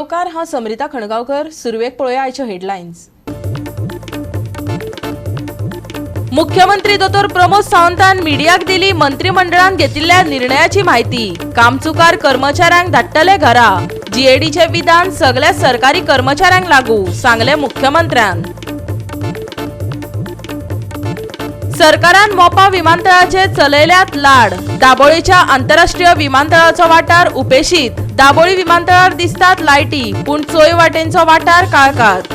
नमस्कार, हांव समृता खणगांवकर. सुरवेक पळोवया आयच्यो हेडलायन्स. मुख्यमंत्री दोतोर प्रमोद सावंतान मिडियाक दिली मंत्रिमंडळान घेतिल्ल्या निर्णयाची माहिती. कामचुकार कर्मचाऱ्यांक धाडटले घरा. जीएडीचे विधान सगळ्या सरकारी कर्मचाऱ्यांक लागू, सांगले मुख्यमंत्र्यान. सरकारान मोपा विमानतळाचे चलयल्यात लाड. दाबोळीच्या आंतरराष्ट्रीय विमानतळाचो वाठार उपेशीत. दाबोळी विमानतळार दिसतात लायटी, पूण चोय वाटेंचो वाठार काळखात.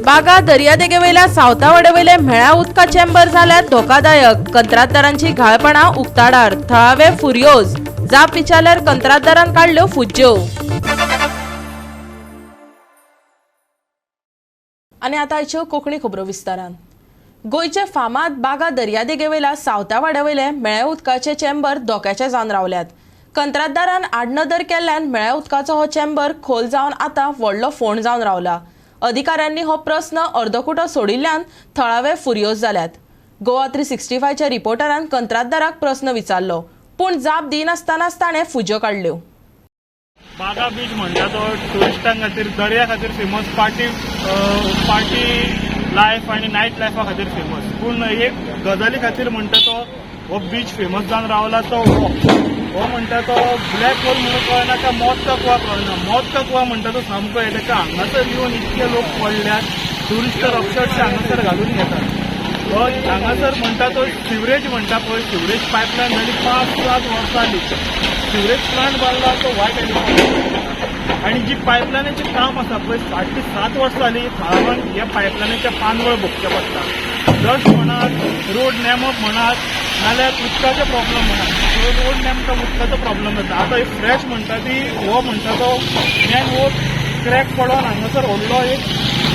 बागा दर्यादेगेवयल्या सावतावडेवयले म्हेळ्या उदका चेंबर जाल्यात धोकादायक. कंत्राटदारांची घाळपणां उक्ताडार. थळावे फुर्योज. जाप विचारल्यार कंत्राटदारान काडल्यो फुज्ज्यो. आनी आतां आयच्यो कोंकणी खबरो विस्तारान. गोंयचे फामाद बागा दर्यादेगेवयल्या सावतावाड्यावयले मेळ्या उदकाचे चेंबर धोक्याचे जावन रावल्यात. कंत्राटदारान आडनदर केल्ल्यान मेळ्या उदकाचो हो चेंबर खोल जावन आतां व्हडलो फोंड जावन रावला. अधिकाऱ्यांनी हो प्रस्न अर्दकुटो सोडिल्ल्यान थळावे फुर्योज जाल्यात. गोवा 365 च्या रिपोर्टरान कंत्राटदाराक प्रस्न विचारलो, पूण जाप दिनासतनाच ताणें फुज्यो काडल्यो. बागा बीच म्हणटा तो टुरिस्टांक खातीर दर्या खातीर फेमस, पार्टी लायफ आनी नायट लायफा खातीर फेमस. पूण एक गजाली खातीर म्हणटा तो हो बीच फेमस जावन रावला तो हो म्हणटा तो ब्लॅक होल म्हणून कळना का मौत का कुवा कळना. मौत का कुवा म्हणटा तो सामको हे ताका हांगासर येवन इतके लोक पडल्यात. टुरिस्टर अक्षरशः हांगासर घालून घेतात. हांगासर म्हणटा तो सिवरेज म्हणटा पळय, सिवरेज पायपलायन जाली 5-7 वर्सां जाली. सिवरेज प्लांट बांदला तो वायट एलिमेंट आनी जी पायपलायनाचें काम आसा पळय 6 ते 7 वर्सां जाली. थळाव्यान ह्या पायपलायनाच्या पानवळ भोगचे पडटा. डस्ट म्हणात, रोड नॅमअप म्हणात, नाल्यार उदकाचे प्रॉब्लम म्हणात. रोड नॅमअप उदकाचो प्रॉब्लम जाता. आतां एक फ्रेश म्हणटा ती हो म्हणटा तो मेन वो क्रॅक पडोन हांगासर व्हडलो एक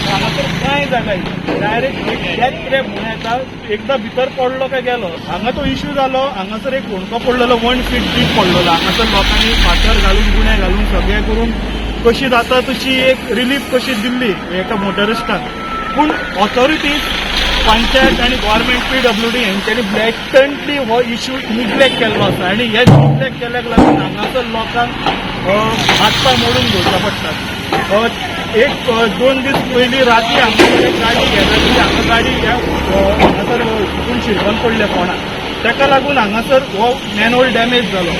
हांगासर काय जालाय डायरेक्ट एक डेथ ट्रॅप म्हणून येता. एकदां भितर पडलो काय गेलो. हांगा तो इश्यू जालो. हांगासर एक फोणको पडलेलो 1 फीट डीप पडलेलो. हांगासर लोकांनी फातर घालून गुण्या घालून सगळें करून कशी जाता तशी एक रिलीफ कशी दिल्ली एका मोटरिस्टाक. पूण ऑथॉरिटीज पंचायत आनी गव्हर्मेंट PWD हेंच्यांनी ब्लॅटंटली हो इश्यू निग्लेक्ट केल्लो आसा. आनी हे निग्लेक्ट केल्ल्याक लागून हांगासर लोकांक हातपाय मोडून घेवचे पडटात. एक 2 दीस पयलीं राती हांगासर एक गाडी घेतली. हांगा गाडी हांगासर हितून शिरकून पडले कोणाक. ताका लागून हांगासर हो मॅनहोल डॅमेज जालो.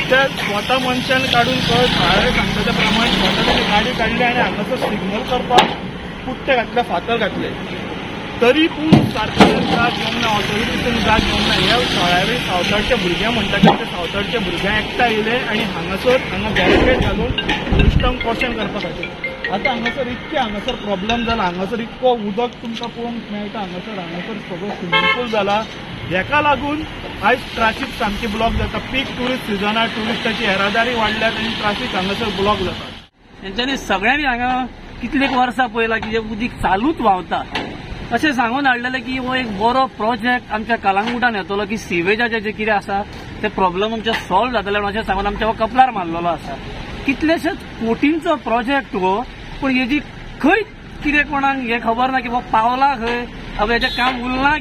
त्या स्वता मनशान काडून थळावे सांगता त्या प्रमाणे स्वता ताणी गाडी काडली आनी हांगासर सिग्नल करपाक पुट्टे घातले, फातर घातले. तरी पूण सरकारान जाग घेवंक ना, ऑथॉरिटीजांनी जाग घेवंक ना. हे थळावे सावताडचे भुरगे म्हणटा ते सावताडचे भुरगे एकठांय येयले आनी हांगा बॅरिकेड घालून टुरिस्टांक क्वेश्चन करपा खातीर. आतां हांगासर प्रॉब्लम जाला. हांगासर इतको उदक तुमकां पळोवंक मेळटा. हांगासर सगळो स्विमींग पूल जाला. हेका लागून आयज ट्रॅफिक सामकी ब्लॉक जाता. पीक टुरिस्ट सिजनार टुरिस्टाची येरादारी वाडल्यात आनी ट्रॅफिक हांगासर ब्लॉक जाता. तेंच्यांनी सगळ्यांनी हांगा कितलेक वर्सां पयला की जे उदीक चालूच व्हांवता अशें सांगून हाडलेलें की हो एक बरो प्रोजेक्ट आमच्या कलांगुटान येतलो की सिवेजाचे जे कितें आसा ते प्रॉब्लम आमचे सॉल्व जातले अशें सांगून आमच्या हो कपलार मारलेलो आसा. कितलेशेच कोटींचो प्रोजेक्ट हो, पूण हेजी खंय कितें कोणाक हें खबर ना की हो पावला खंय, अब हेचें काम उरलां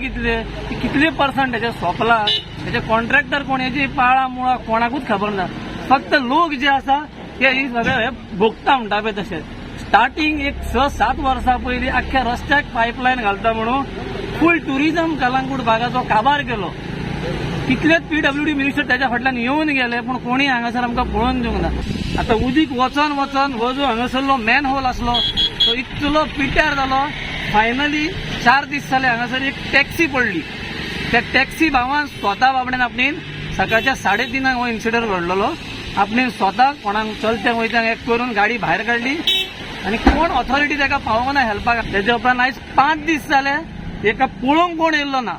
कितले पर्संट हेचें सोंपलां, हेचे कॉन्ट्रॅक्टर कोण, हेजी पाळा मुळा कोणाकूच खबर ना. फक्त लोक जे आसा हे सगळे भोगता म्हणटा पळय तशें. स्टार्टिंग एक 6-7 वर्सां पयलीं आख्ख्या रस्त्याक पायपलायन घालता म्हणून फूल टुरिझम कलांगूट भागाचो काबार केलो. कितलेच PWD मिनिस्टर त्याच्या फाटल्यान येवन गेले, पूण कोणी हांगासर आमकां पळोवन दिवंक ना. आतां उदीक वचोन हो जो हांगासरलो मॅन होल आसलो तो इतलो पिट्यार जालो. फायनली 4 दीस जाले हांगासर एक टॅक्सी पडली. त्या टॅक्सी भावान स्वता बाबड्यान आपणीन सकाळच्या 3:30 हो इन्सिडंट घडलेलो. आपणीन स्वता कोणाक चलत्यांक वयत्यांक एक करून गाडी भायर काडली आनी कोण ऑथॉरिटी ताका पावोंक ना हेल्पाक. तेजे उपरांत आयज 5 दीस जाले एका पळोवंक कोण येयल्लो ना.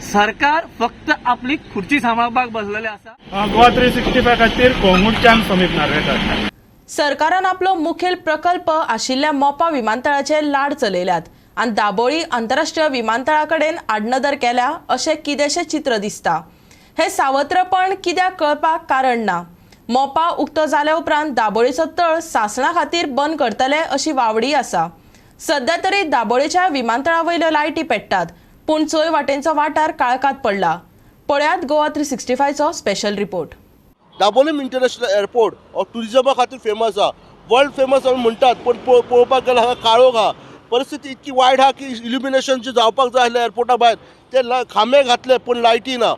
सरकार फक्त आपली खुर्ची सांबाळपाक बसलेले आसा. गोवा 365 खातीर कोंगुटच्यान समीप नार्वेकर. सरकारान आपलो मुखेल प्रकल्प आशिल्ल्या मोपा विमानतळाचे लाड चलयल्यात आनी दाबोळी आंतरराष्ट्रीय विमानतळा कडेन आडनदर केल्या अशें कितेंशें चित्र दिसता. हे सावत्रपण कित्याक कळपाक कारण ना. मोपा उक्तो जाल्या उपरांत दाबोळीचो तळ सासणा खातीर बंद करतले अशी वावडी आसा. सध्या तरी दाबोळीच्या विमानतळा वयल्यो लायटी पेट्टात, पूण चोय वाटेंचो वाठार काळखात पडला. पळयात गोवा 365 चो special report. Dabolim international airport हो टुरिजमा खातीर फेमस आहा, वर्ल्ड फेमस आमी म्हणटात, पण पळोवपाक गेल्यार हांगा काळोख आहा. परिस्थिती इतकी वायट आहा की इल्युमिनेशन जे जावपाक जाय आसलें एअरपोर्टा भायर ते खांबे घातले पूण लायटी ना,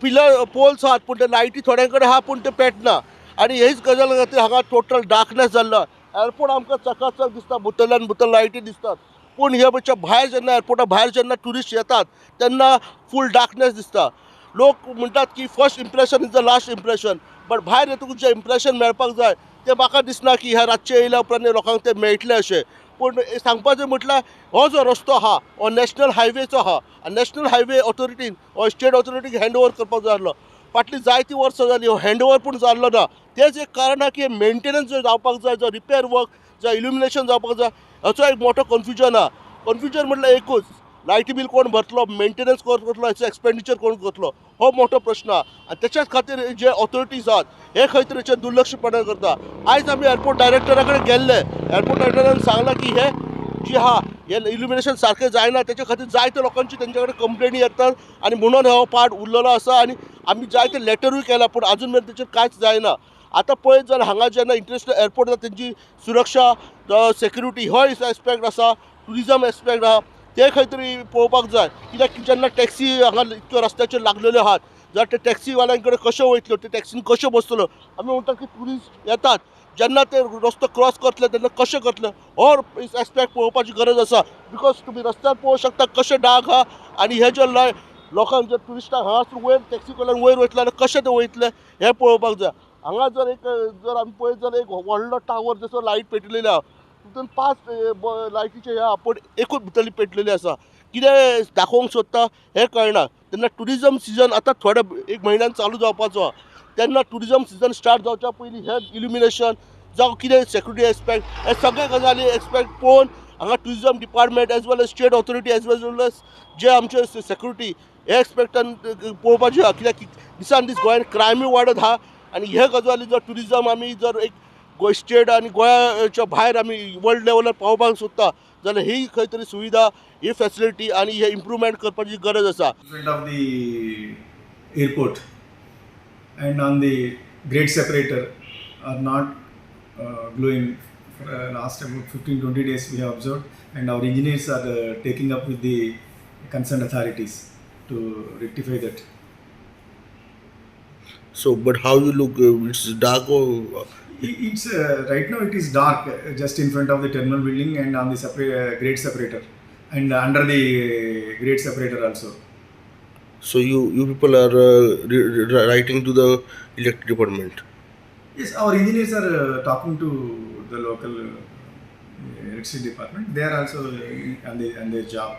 पिलर पोल्स आहात पूण ते लायटी थोड्यां कडेन आहा पूण ते पेटना. आनी हेच गजाल खातीर हांगा टोटल डार्कनेस जाल्लो. एअरपोर्ट आमकां चकाचक दिसता, भितरल्यान भितर लायटी दिसतात, पूण हे बच्चा भायर जेन्ना एअरपोर्टा भायर जेन्ना ट्युरिस्ट येतात तेन्ना फूल डार्कनेस दिसता. लोक म्हणटात की first impression is the last impression, but भायर येतकूच जें इम्प्रेशन मेळपाक जाय तें म्हाका दिसना की ह्या रातचे येयल्या उपरांत लोकांक तें मेळटलें अशें. पूण सांगपाचें म्हटल्यार हो जो रस्तो आहा हो नॅशनल हायवेचो आहा, आनी नॅशनल हायवे ऑथॉरिटीन हो स्टेट ऑथॉरिटीक हँड ओवर करपाक जाय आसलो. फाटलीं जायतीं वर्सां जालीं हो हँड ओवर पूण जाल्लो ना. तेच एक कारण आहा की मेंटेनन्स जो जावपाक जाय, जो रिपेर वर्क, जो इल्युमिनेशन जावपाक जाय, हाचो एक मोठो कन्फ्युजन आहा. कन्फ्युजन म्हटल्यार एकूच, लायटी बील कोण भरतलो, मेंटेनन्स कोण करतलो, हेचो एक्सपेंडिचर कोण करतलो, हो मोठो प्रश्न आहा. आनी तेच्याच खातीर जे ऑथॉरिटीज आहात हे खंय तरी हेचेर दुर्लक्षपणान करता. आयज आमी एअरपोर्ट डायरेक्टरा कडेन गेल्ले, एअरपोर्ट डायरेक्टरान सांगलां की हे जी आहा हे इल्युमिनेशन सारकें जायना, तेच्या खातीर जायत्या लोकांची तेंच्या कडेन कंप्लेनी येतात आनी म्हणून हो पार्ट उरलेलो आसा. आनी आमी जायते लेटरूय केला पूण अजून मेरेन तेचेर कांयच जायना. आतां पळयत जाल्यार हांगा जेन्ना इंटरनॅशनल एअरपोर्ट आसा तेंची सुरक्षा, सेक्युरिटी हो एस्पेक्ट आसा, टुरिजम एस्पेक्ट आहा, ते खंय तरी पळोवपाक जाय. कित्याक जेन्ना टॅक्सी हांगा इतक्यो रस्त्याचेर लागलेल्यो आहात जाल्यार ते टॅक्सीवाल्यां कडेन कश्यो वयतल्यो, ते टॅक्सीन कश्यो बसतल्यो. आमी म्हणटात की ट्युरिस्ट येतात जेन्ना ते रस्तो क्रॉस करतले तेन्ना कशें करतले हो एस्पेक्ट पळोवपाची गरज आसा. बिकॉज तुमी रस्त्यार पळोवंक शकता कशें डाग आहा, आनी हे जे लोकांक जे टुरिस्टांक हांगासर वयर टॅक्सी कडल्यान वयर वयतले आनी कशें ते वयतले हें पळोवपाक जाय. हांगा जर आमी पळयत जाल्यार एक व्हडलो टावर जसो लायट पेटलेली आहा, तितून 5 लायटीचे हे आहा पूण एकूच भितरली पेटलेली आसा. कितें दाखोवंक सोदता हें कळना. तेन्ना टुरिजम सिजन आतां थोड्या एक म्हयन्यान चालू जावपाचो आहा, तेन्ना टुरिजम सिजन स्टार्ट जावच्या पयलीं हे इल्युमिनेशन जावं कितें सेक्युरिटी एस्पेक्ट हे सगळे गजाली एक्सपेक्ट पळोवन हांगा टुरिजम डिपार्टमेंट एज वेल एज स्टेट ऑथॉरिटी एज वेल एज जे आमचे सेक्युरिटी हे एक्सपेक्टान पळोवपाची आहा. कित्याक दिसान दीस गोंयांत क्रायमूय वाडत आहा आनी हे गजाली जर टुरिजम आमी जर एक गोंय स्टेट आनी गोंयाच्या भायर आमी वर्ल्ड लेवलार पावपाक सोदता जाल्यार ही खंय तरी सुविधा, ही फॅसिलिटी आनी हे इम्प्रुवमेंट करपाची गरज आसा. Front of the airport and on the grade separator are not glowing. For last about 15-20 days we have observed, and our engineers are taking up with the concerned authorities to rectify that. So, but how you look? It's dark or It's right now it is dark just in front of the terminal building and on the grade separator and under the grade separator also. so you people are writing to the electric department? Yes, our engineers are talking to the local electricity department. They are also on their job.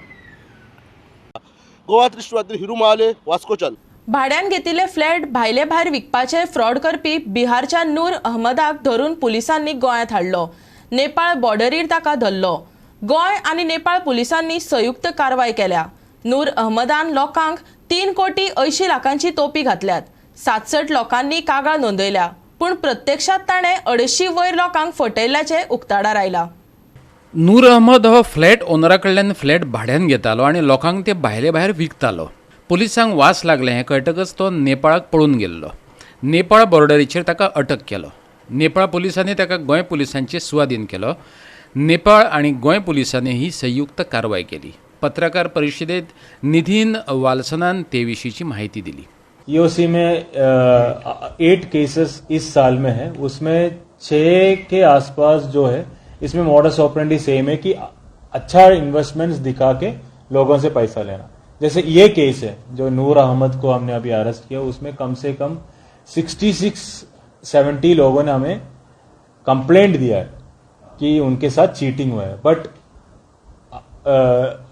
Goa 365 Hiru Mahale, वास्कोचान. भाड्यान घेतिल्ले flat भायले भायर विकपाचे fraud करपी बिहारच्या नूर अहमदाक धरून पुलिसांनी गोंयांत हाडलो. नेपाळ बॉर्डरीर ताका धरलो. गोंय आनी नेपाळ पुलिसांनी संयुक्त कारवाय केल्या. नूर अहमदान लोकांक 3 कोटी 80 लाखांची तोपी घातल्यात. 67 लोकांनी कागाळ नोंदयल्या, पूण प्रत्यक्षात ताणें 250 वयर लोकांक फटयल्ल्याचे उक्ताडार आयला. नूर अहमद हो फ्लॅट ओनरा कडल्यान फ्लॅट भाड्यान घेतालो आनी लोकांक ते भायले भायर विकतालो. पुलिसांक वास लागले हें कळटकच तो नेपाळाक पळून गेल्लो. नेपाळ बॉर्डरीचेर ताका अटक केलो. नेपाळ पुलिसांनी ताका गोंय पुलिसांचे सुवाधीन केलो. नेपाळ आनी गोंय पुलिसांनी ही संयुक्त कारवाय केली. पत्रकार परिशदेत निधीन वालसनान ते विशींची माहिती दिली. ईओसी में 8 केसेस इस साल में है, उसमें 6 के आसपास जो है इसमें मॉडस ऑपरेंडी सेम है कि अच्छा इन्वेस्टमेंट्स दिखा के लोगों से पैसा लेना. जैसे ये केस है जो नूर अहमद को हमने अभी अरेस्ट किया, उसमें कम से कम 66-70 लोगों ने हमें कंप्लेंट दिया है कि उनके साथ चीटिंग हुआ है. बट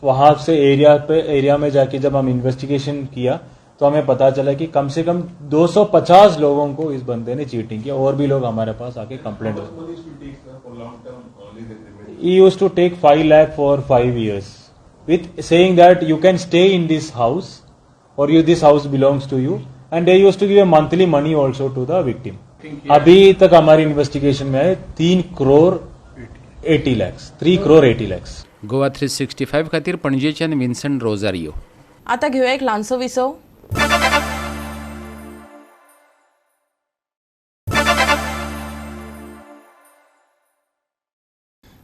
वहां से एरिया में जाके जब हम इन्वेस्टिगेशन किया तो हमें पता चला कि कम से कम 250 लोगों को इस बंदे ने चीटिंग किया. और भी लोग हमारे पास आके complaint he used to take 5 lakh for 5 years with saying that you can stay in this house or this house belongs to you, and they used to give a monthly money also to the victim. अभी तक हमारी investigation में है 3 crore 80 lakhs. Goa 365 खातीर पणजेच्यान विन्संट Rosario. आता घेऊया एक ल्हानसो विसव.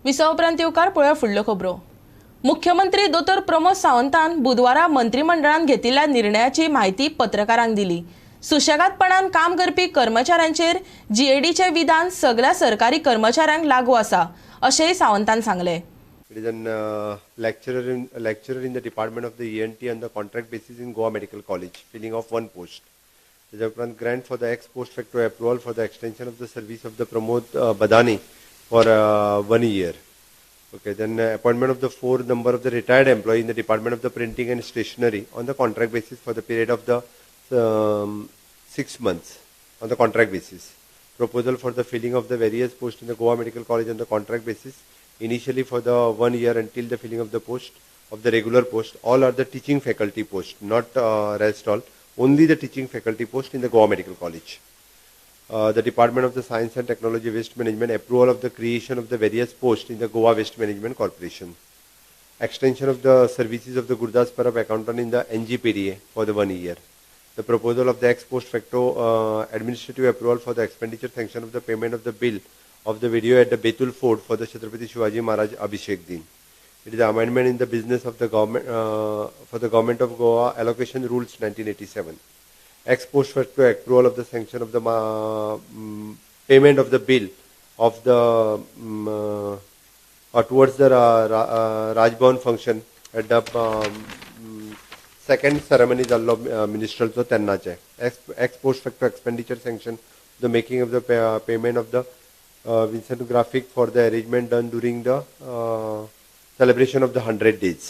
विसा उपरांत येवकार पळोवया फुडल्यो खबरो. मुख्यमंत्री दोतोर प्रमोद सावंतान बुधवारा मंत्रिमंडळान घेतिल्ल्या निर्णयाची माहिती पत्रकारांक दिली. सुशेगादपणान काम करपी कर्मचाऱ्यांचेर जीएडीचे विधान सगळ्या सरकारी कर्मचाऱ्यांक लागू आसा अशेंय सावंतान सांगले. It is an lecturer in the Department of the ENT on the contract basis in Goa Medical College, filling of one post. The grant for the ex post facto approval for the extension of the service of the Pramod Badani for 1 year. Okay, then appointment of the 4 number of the retired employee in the Department of the Printing and Stationery on the contract basis for the period of the 6 months on the contract basis. Proposal for the filling of the various posts in the Goa Medical College on the contract basis. Initially for the 1 year until the filling of the post of the regular post. All are the teaching faculty post, not rest all. Only the teaching faculty post in the Goa Medical College. The Department of the Science and Technology Waste Management approval of the creation of the various posts in the Goa Waste Management Corporation. Extension of the services of the Gurdas Parab accountant in the NGPDA for the 1 year. The proposal of the ex post facto administrative approval for the expenditure sanction of the payment of the bill of the video at the Betul Fort for the Chhatrapati Shivaji Maharaj Abhishek Din. It is the amendment in the business of the government for the government of Goa allocation rules 1987. Ex post facto approval of the sanction of the payment of the bill of the towards the Rajbhavan function at the second ceremony jallo ministerial so tennache. Ex post facto expenditure sanction the making of the payment of the Vincent graphic for the arrangement done during the celebration of the 100 days.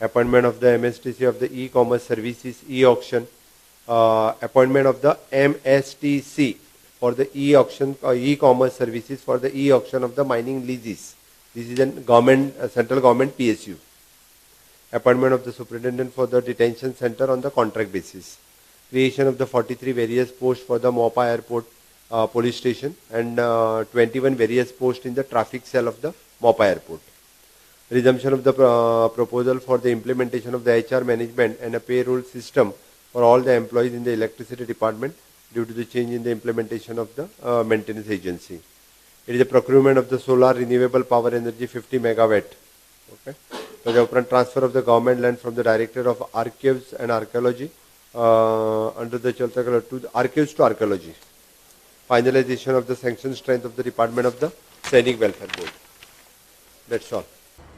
Appointment of the MSTC of the e-commerce services e-auction. Appointment of the MSTC for the e-auction e-commerce services for the e-auction of the mining leases. This is a government central government PSU. Appointment of the superintendent for the detention center on the contract basis. Creation of the 43 various posts for the Mopa Airport police station and 21 various posts in the traffic cell of the Mopa Airport. Resumption of the proposal for the implementation of the HR management and a payroll system for all the employees in the electricity department due to the change in the implementation of the maintenance agency. It is the procurement of the solar renewable power energy 50 megawatt. Okay. So the transfer of the government land from the Director of Archives and Archaeology under the Chaltakala to the Archives to Archaeology. Finalization of the sanction strength of the Department of the Sainik Welfare Board. That's all.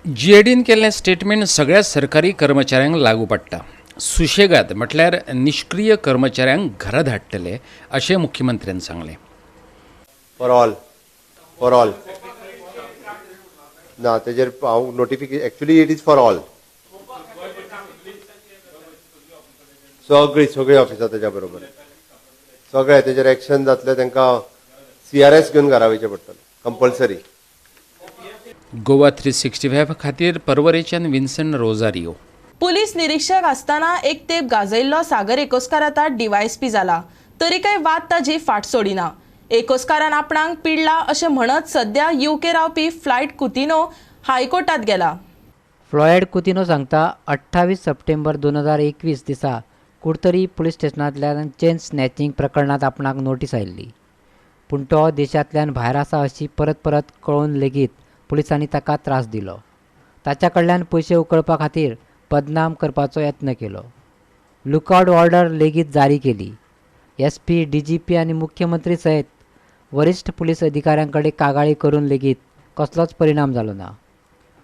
जीएडीन केल्लें statement सगळ्या सरकारी कर्मचाऱ्यांक लागू पडटा. सुशेगाद म्हटल्यार निष्क्रिय कर्मचाऱ्यांक घरा धाडटले अशें मुख्यमंत्र्यान सांगलें. For all. ना तेजेर notification actually it is for all. सगळी ऑफिसां तेज्या बरोबर सगळे तेजेर एक्शन जातले तांकां CRS घेवन घरा वयचें पडटलें कंपल्सरी. गोवा 365 खातीर परवरेच्यान विन्सेंट रोजारियो. पुलीस निरीक्षक आसतना एक तेप गाजयल्लो सागर एकोस्कार आतां DYSP जाला तरी वाद ताजी फाट सोडिना. एकोस्कारान आपणाक पिडला अशें म्हणत सध्या UK रावपी फ्लायट कुतिनो हायकोर्टात गेला. फ्लॉयड कुतिनो सांगता 28 सप्टेंबर 2021 दिसा कुडतरी पुलीस स्टेशनांतल्यान चेन स्नॅचिंग प्रकरणात आपणाक नोटीस आयिल्ली. पूण तो देशांतल्यान भायर आसा अशी परत कळोवन लेगीत पुलिसांनी ताका त्रास दिलो. ताच्या कडल्यान पयशे उकळपा खातीर बदनाम करपाचो यत्न केलो. लुकआउट ऑर्डर लेगीत जारी केली. SP, DGP आनी मुख्यमंत्री सयत वरिश्ठ पुलीस अधिकाऱ्यांकडे कागाळी करून लेगीत कसलोच परिणाम जालो ना.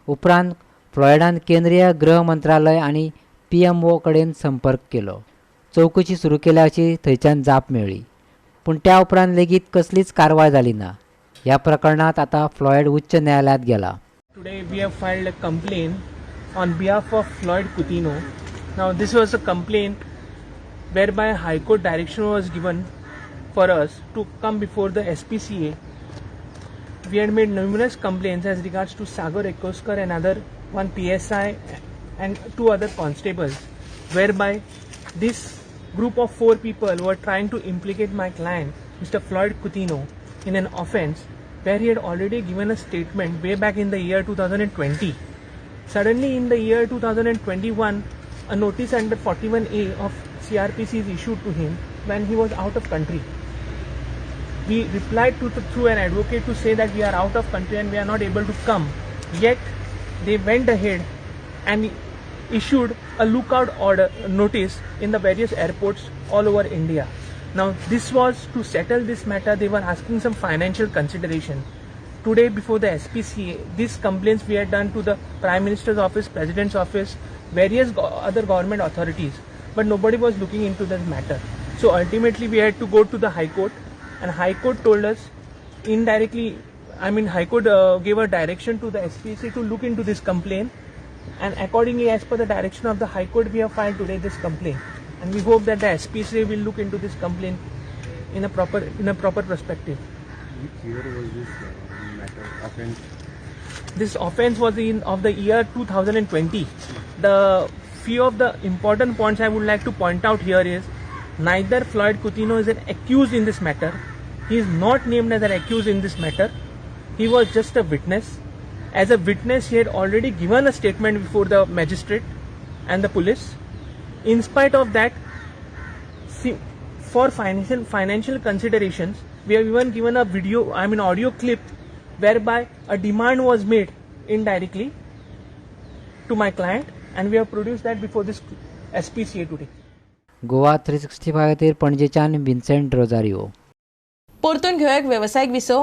उपरांत फ्लॉयडान केंद्रीय गृह मंत्रालय आनी PMO कडेन संपर्क केलो. चौकशी सुरू केल्या अशी थंयच्यान जाप मेळ्ळी. पूण त्या उपरांत लेगीत कसलीच कारवाय जाली ना. ह्या प्रकरणात आता फ्लॉयड उच्च न्यायालयात गेला. Today we have filed a complaint on behalf of Floyd Coutinho. Now this was a complaint whereby High Court direction was given for us to come before the SPCA. We had made numerous complaints as regards to Sagar Ekoskar and one PSI and 2 other constables, whereby this group of 4 people were trying to implicate my client, Mr. Floyd Coutinho, in an offence where he had already given a statement way back in the year 2020. Suddenly in the year 2021, a notice under 41A of CRPC is issued to him when he was out of country. We replied through an advocate to say that we are out of country and we are not able to come. Yet they went ahead and issued a lookout order notice in the various airports all over India. Now this was to settle this matter. They were asking some financial consideration. Today before the SPCA, these complaints we had done to the Prime Minister's office, President's office, various other government authorities, but nobody was looking into this matter. So ultimately we had to go to the High Court, and High Court told us indirectly, High Court gave a direction to the SPCA to look into this complaint, and accordingly as per the direction of the High Court we have filed today this complaint, and we hope that the SPCA will look into this complaint in a proper perspective. Which year was this matter offense? This offense was of the year 2020. The few of the important points I would like to point out here is neither Floyd Coutinho is an accused in this matter. He is not named as an accused in this matter. He was just a witness. As a witness, he had already given a statement before the magistrate and the police. In spite of that, for financial considerations, we have even given a audio clip whereby a demand was made indirectly to my client, and we have produced that before this SPCA today. Goa 365 खातीर पणजेच्यान Vincent Rosario. परतून घेऊया एक व्यावसायिक Wiseau.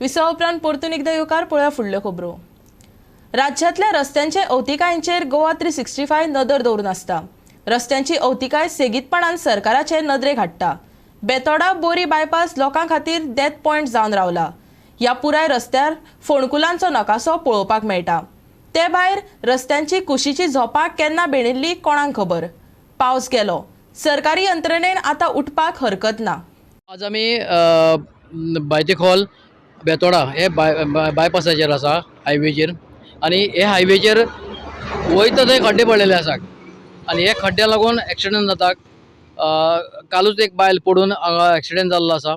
Wiseau उपरांत परतून एकदा येवकार पळोवया फुडल्यो खबरो. राज्यांतल्या रस्त्यांचे अवतिकायेंचेर गोवा 365 नदर दवरून आसता. रस्त्यांची अवतिकाय सेगीतपणान सरकाराचे नदरेक हाडटा. बेतोडा बोरी बायपास लोकां खातीर डेथ पॉयंट जावन रावला. ह्या पुराय रस्त्यार फोंडकुलांचो नकासो पळोवपाक मेळटा. ते भायर रस्त्यांची कुशीची झोपां केन्ना बेणिल्ली कोणाक खबर. पावस गेलो, सरकारी यंत्रणेन आतां उठपाक हरकत ना. आज आमी बायतेखोल बेतोडा हे बायपासाचेर आसा हायवेचेर, आनी हे हायवेचेर वयता थंय खड्डे पडलेले आसात, आनी हे खड्ड्या लागून एक्सिडेंट जातात. कालूच एक बायल पडून हांगा एक्सिडेंट जाल्लो आसा.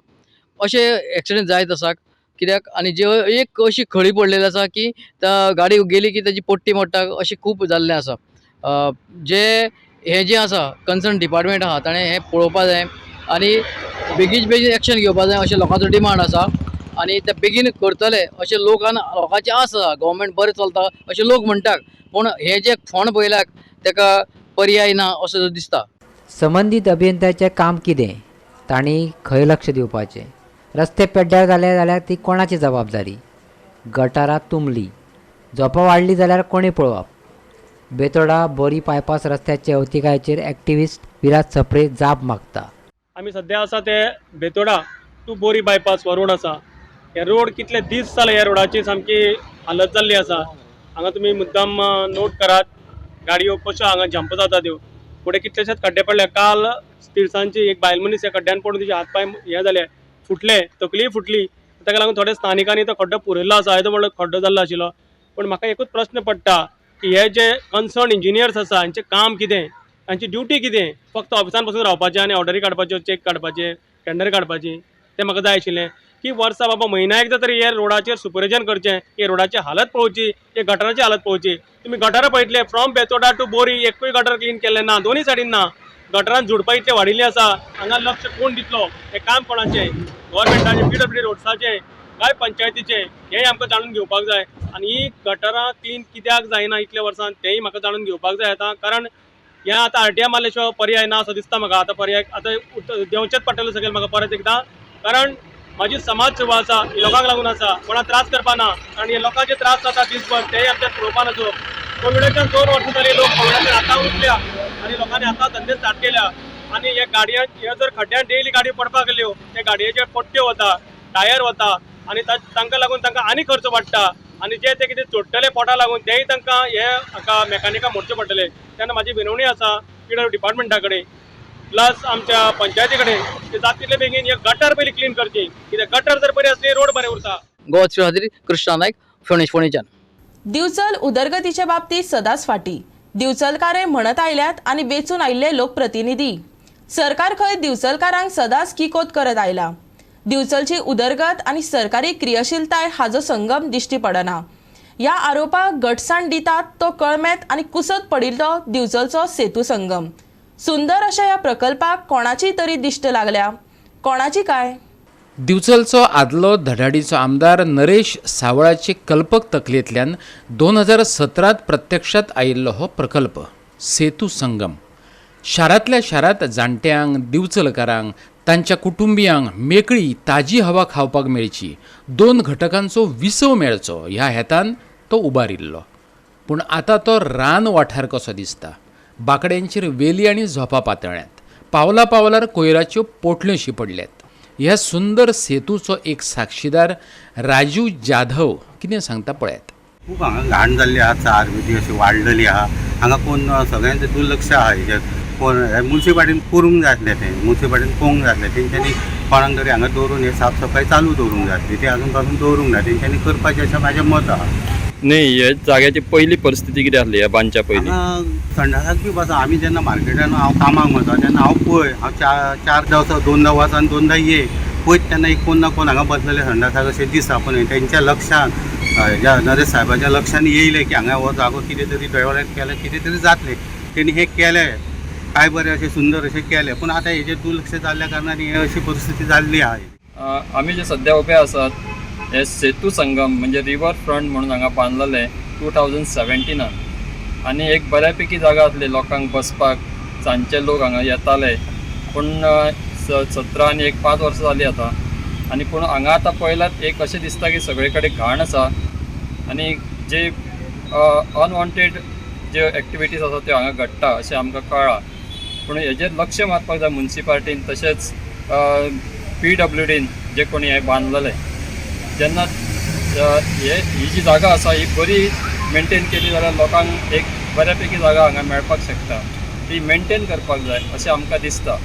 अशे एक्सिडेंट जायत आसात. कित्याक आनी जे एक अशी खळी पडलेली आसा की गाडी गेली की ताची पट्टी मोडटा, अशें खूब जाल्लें आसा. हे जे आसा कन्सर्न डिपार्टमेंट आहा ताणें हें पळोवपा जाय आनी बेगीन एक्शन घेवपा जाय अशें लोकांचो डिमांड आसा. आनी ते बेगीन करतले अशें लोकांची आस आसा. गव्हर्मेंट बरें चलता अशें लोक म्हणटात, पूण हे जे फोंड पळयल्याक ताका पर्याय ना असो दिसता. संबंधीत अभियंत्याचें काम कितें, तांणी खंय लक्ष दिवपाचें. रस्ते पेड्ड्यार जाले जाल्यार ती कोणाची जबाबदारी. गटारां तुंबली, झोपां वाडली जाल्यार कोणी पळोवप. बेतोडा बोरी बायपास रस्त्याचे अवतिकायेचेर एक्टिविस्ट विराज सप्रे जाप मागता. आमी सध्या आसा ते बेतोडा टू बोरी बायपास हो रोड आसा. हे रोड कितले दीस जाले ह्या रोडाची सामकी हालत जाल्ली आसा. हांगा तुमी मुद्दाम नोट करात, गाडयो कश्यो हांगा जंप जाता त्यो. फुडें कितलेशेच खड्डे पडले. काल तिळसांची एक बायल मनीस ह्या खड्ड्यान पडून तिचे हात पाय हे जाले, फुटले, तकली फुटली. ताका लागून थोड्या स्थानिकांनी तो खड्डो पुरयल्लो आसा. येदो व्हडलो खड्डो जाल्लो आशिल्लो. पण म्हाका एकूच प्रश्न पडटा की हे जे कन्सर्न इंजिनियर्स आसा हांचें काम कितें, हांची ड्युटी कितें. फक्त ऑफिसान बसून रावपाचें आनी ऑर्डरी काडपाच्यो, चेक काडपाचे, टेंडर काडपाची, तें म्हाका जाय आशिल्लें. की वर्सा बाबा म्हयन्या एकदां तरी हे रोडाचेर सुपरविजन करचें, हे रोडाची हालत पळोवची, हे गटाराची हालत पळोवची. तुमी गटारां पळयतले, फ्रॉम बेतोडा टू बोरी एकूय गटर क्लीन केल्लें ना, दोनूय सायडीन ना. गटरान झुडपां इतले वाडिल्लीं आसा. हांगा लक्ष कोण दितलो. हे काम कोणाचें, गव्हर्मेंटाचें, PWD रोड्साचें काय पंचायतीचें, हेंय आमकां जाणून घेवपाक जाय. आनी ही गटारां क्लीन कित्याक जायना इतल्या वर्सान तेंय म्हाका जाणून घेवपाक जाय आतां. कारण हें आतां RTI मारले शिवाय पर्याय ना असो दिसता म्हाका. आतां पर्याय आतां देंवचेंच पडटलें सगळें म्हाका परत एकदां. कारण म्हाजी समाज सेवा आसा, ही लोकांक लागून आसा, कोणाक त्रास करपा ना. कारण हे लोकांचे त्रास जाता दिसभर तेंय आमच्या पळोवपा नजो. कोविडाच्यान 2 वर्सां जालीं लोक कोविडाच्यान आतां उठल्या आनी लोकांनी आतां धंदे स्टार्ट केल्या. आनी हे गाडयां हे जर खड्ड्यान डेली गाडयो पडपाक गेल्यो, ते गाडयेचे पट्ट्यो वता, टायर वता, आनी तांकां लागून तांकां आनी खर्च वाडटा. आनी जे ते कितें चोडटले पोटा लागून तेय तांकां हे हाका मेकॅनिकां मोडचे पडटले. तेन्ना म्हाजी विनवणी आसा PWD डिपार्टमेंटा कडेन प्लस आमच्या पंचायती कडेन की जाता तितले बेगीन हे गटर पयलीं क्लीन करची. कित्याक गटर जर बरी आसली रोड बरें उरता. गोवा 365 खातीर कृष्णा नायक, फोंडेच्यान. दिवचल उदरगतीचे बाबतीत सदांच फाटी. दिवचलकारे म्हणत आयल्यात आनी वेचून आयिल्ले लोकप्रतिनिधी. सरकार खंय दिवचलकारांक सदांच किकोत करत आयला. दिवचलची उदरगत आनी सरकारी क्रियाशीलताय हाजो संगम दिश्टी पडना. ह्या आरोपाक घटसाण दितात तो कळमेत आनी कुसत पडिल्लो दिवचलचो सेतू संगम. सुंदर अशा या प्रकल्पाक कोणाची तरी दिश्ट लागल्या, कोणाची काय? दिवचलचो आदलो धडाडीचो आमदार नरेश सावळाचे कल्पक तकलेंतल्यान 2017 प्रत्यक्षात आयिल्लो हो प्रकल्प सेतू संगम. शारांतल्या शारांत जाणट्यांक, दिवचलकारांक, तांच्या कुटुंबियांक मेकळी ताजी हवा खावपाक मेळची, 2 घटकांचो विसव मेळचो ह्या हेतान तो उबारिल्लो. पूण आतां तो रान वाठार कसो दिसता. बाकड्यांचेर वेली आनी झोपां पातळ्यांत. पावला पावलार कोयराच्यो पोटल्यो शिपडल्यात. ह्या सुंदर सेतूचो एक साक्षीदार राजू जाधव कितें सांगता पळयात. खूब हांगा घाण जाल्ली आहा, चार बिदी अशी वाडलेली आहा. हांगा कोण सगळ्यांचें दुर्लक्ष आहा. हेजेर कोण मुन्सिपाल्टीन करूंक जाय आसलें तें, मुन्सिपाल्टीन पळोवंक जाय आसलें. तेंच्यांनी कोणाक तरी हांगा दवरून हे साफ सफाई चालू दवरूंक जाय आसली. ते अजून पासून दवरूंक ना. तेंच्यांनी करपाचें अशें म्हाजें मत आहा. न्ही, हे जाग्याची पयली परिस्थिती कितें आसली ह्या बांदच्या पयलीं? संडासाक बी बसा आमी जेन्ना मार्केटान हांव कामाक वता तेन्ना हांव पळय, हांव चारदा वचत, 2दा वच आनी 2दा ये. पळयत तेन्ना एक कोण ना कोण हांगा बसलेले संडासाक अशें दिसता. पूण तेंच्या लक्षान ह्या नरेश साहेबाच्या लक्षान येयलें की हांगा हो जागो कितें तरी डेव्हलप केलें, कितें तरी जातलें. तेणी हें केलें, काय बरें अशें सुंदर अशें केलें. पूण आतां हेजेर दुर्लक्ष जाल्ल्या कारणान ही अशी परिस्थिती जाल्ली आहा. आमी जे सध्या उबे आसात हे सेतू संगम म्हणजे रिवर फ्रंट म्हणून हांगा बांदलेले 2017 आनी एक बऱ्यापैकी जागा आसली लोकांक बसपाक. सांजचे लोक हांगा येताले. पूण 17 आनी एक 5 वर्सां जालीं आतां. आनी पूण हांगा आतां पळयल्यार एक अशें दिसता की सगळे कडेन घाण आसा आनी जे अनवॉन्टेड जे एक्टिविटीज आसा त्यो हांगा घडटा अशें आमकां कळ्ळां. पूण हेजेर लक्ष मारपाक जाय मुन्सिपाल्टीन, तशेंच PWDन जे कोणी हें बांदलेलें. जेन्ना ही जी जागा आसा ही बरी मेंटेन केली जाल्यार लोकांक एक बऱ्यापैकी जागा हांगा मेळपाक शकता. ती मेंटेन करपाक जाय अशें आमकां दिसता.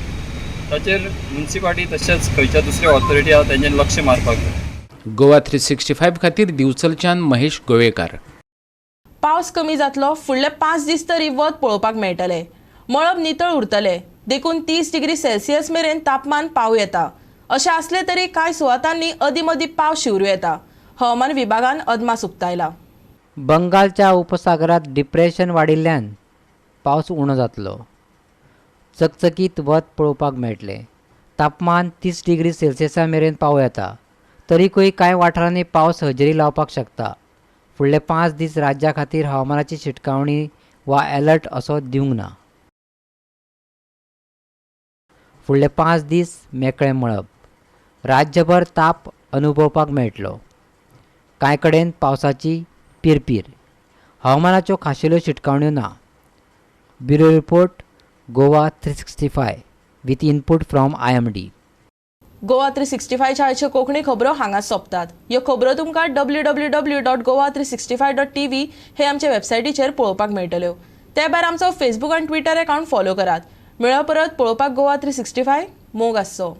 ताचेर मुन्सिपाल्टी तशेंच खंयच्या दुसऱ्या ऑथॉरिटी आसा तेंचेर लक्ष मारपाक जाय. गोवा 365 खातीर दिवचलच्यान महेश गोवेकार. पावस कमी जातलो, फुडले 5 दीस तरी वत पळोवपाक मेळटले. मळब नितळ उरतले, देखून 30 डिग्री सेल्सियस मेरेन तापमान पावूं येता. अशें आसले तरी कांय सुवातांनी अदीमदी पावस शिवरूं येता. हवामान विभागान अदमास उक्तायला. बंगालच्या उपसागरात डिप्रेशन वाडिल्ल्यान पावस उणो जातलो. चकचकीत वत पळोवपाक मेळटलें. तापमान 30 डिग्री सेल्सियसा मेरेन पावूं येता. तरीकय कांय वाठारांनी पावस हजेरी लावपाक शकता. फुडले 5 दीस राज्या खातीर हवामानाची शिटकावणी वा अलर्ट असो दिवंक ना. फुडले 5 दीस मेकळें मळब. राज्यभर ताप अनुभवपाक मेळटलो. कांय कडेन पावसाची पिरपीर. हवामानाच्यो खाशेल्यो शिटकावण्यो ना. Bureau report Goa 365 with input from IMD. Goa 365 च्या कोंकणी खबरो हांगाच सोंपतात. ह्यो खबरो तुमकां www.goa365.tv हे आमचे वेबसायटीचेर पळोवपाक मेळटल्यो. ते भायर आमचो फेसबूक आनी ट्विटर अकावंट फॉलो करात. मेळ्या परत पळोवपाक गोवा 365 मोग आसचो.